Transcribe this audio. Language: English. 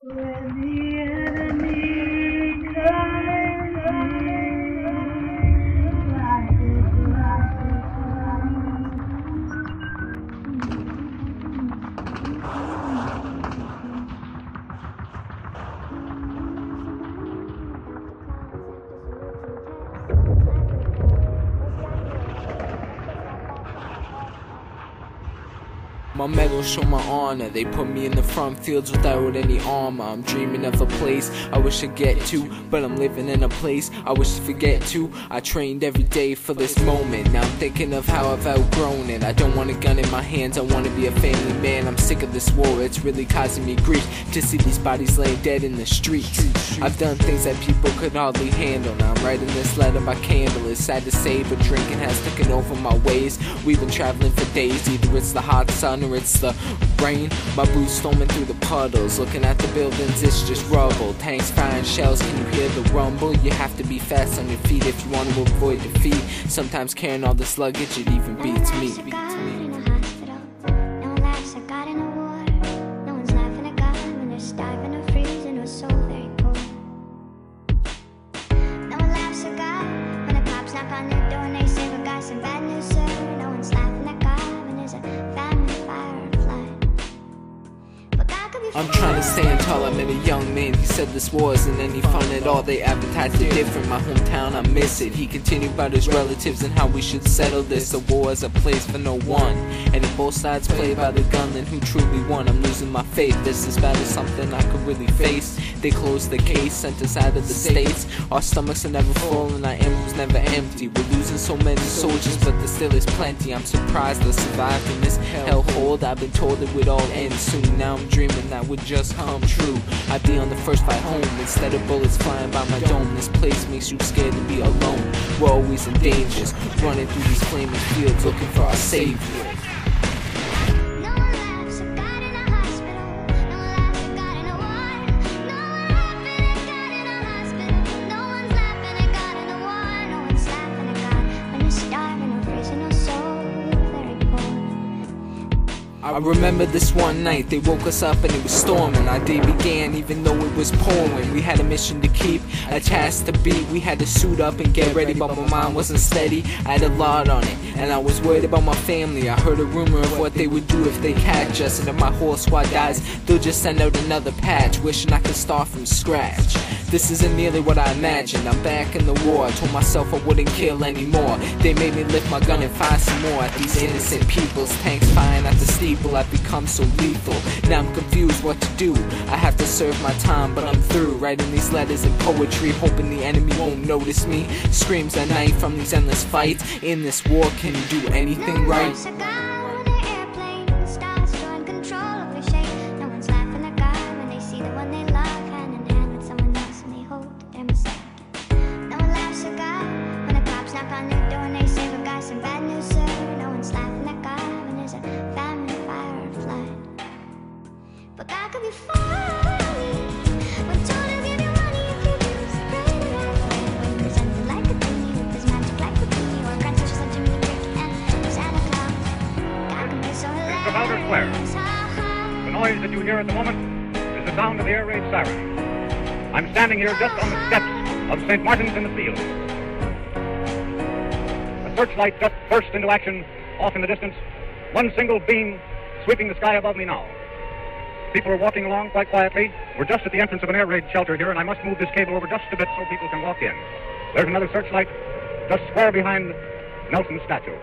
When the enemy comes in like a My medals show my honor. They put me in the front fields without any armor. I'm dreaming of a place I wish I'd get to, but I'm living in a place I wish to forget to. I trained every day for this moment. Now I'm thinking of how I've outgrown it. I don't want a gun in my hands, I want to be a family man. I'm sick of this war, it's really causing me grief to see these bodies laying dead in the streets. I've done things that people could hardly handle. Now I'm writing this letter by candle. It's sad to say, but drinking has taken over my ways. We've been traveling for days. Either it's the hot sun or it's the rain. My boots storming through the puddles. Looking at the buildings, it's just rubble. Tanks firing shells, can you hear the rumble? You have to be fast on your feet if you want to avoid defeat. Sometimes carrying all this luggage, it even beats me. I'm trying to stand tall, I met a young man, he said this war isn't any fun at all. They advertised it different, my hometown, I miss it. He continued about his relatives and how we should settle this. The war is a place for no one, and if both sides play by the gun, then who truly won? I'm losing my faith, this is bad as something I could really face. They closed the case, sent us out of the states. Our stomachs are never full and our ammo was never empty. We're losing so many soldiers, but there still is plenty. I'm surprised I survived in this hellhole. I've been told it would all end soon. Now I'm dreaming that would just come true. I'd be on the first flight home instead of bullets flying by my dome. This place makes you scared to be alone. We're always in danger, running through these flaming fields looking for our savior. I remember this one night, they woke us up and it was storming. Our day began even though it was pouring. We had a mission to keep, a task to beat. We had to suit up and get ready, but my mind wasn't steady. I had a lot on it, and I was worried about my family. I heard a rumor of what they would do if they catch us, and if my whole squad dies, they'll just send out another patch, wishing I could start from scratch. This isn't nearly what I imagined. I'm back in the war, I told myself I wouldn't kill anymore. They made me lift my gun and find some more at these innocent people's tanks firing at the steeple. I've become so lethal, now I'm confused what to do. I have to serve my time, but I'm through writing these letters and poetry, hoping the enemy won't notice me. Screams at night from these endless fights. In this war, can you do anything right? But that could be funny when told to give you money if you lose. Pray to have fun when presented like a genie with his magic like a genie, or grand wishes like Jimmy the Crick and Santa Claus. God can be so hilarious. Trafalgar Square. The noise that you hear at the moment is the sound of the air raid siren. I'm standing here just on the steps of St. Martin's in the Fields. A searchlight just burst into action off in the distance. One single beam sweeping the sky above me now. People are walking along quite quietly. We're just at the entrance of an air raid shelter here, and I must move this cable over just a bit so people can walk in. There's another searchlight just square behind Nelson's statue.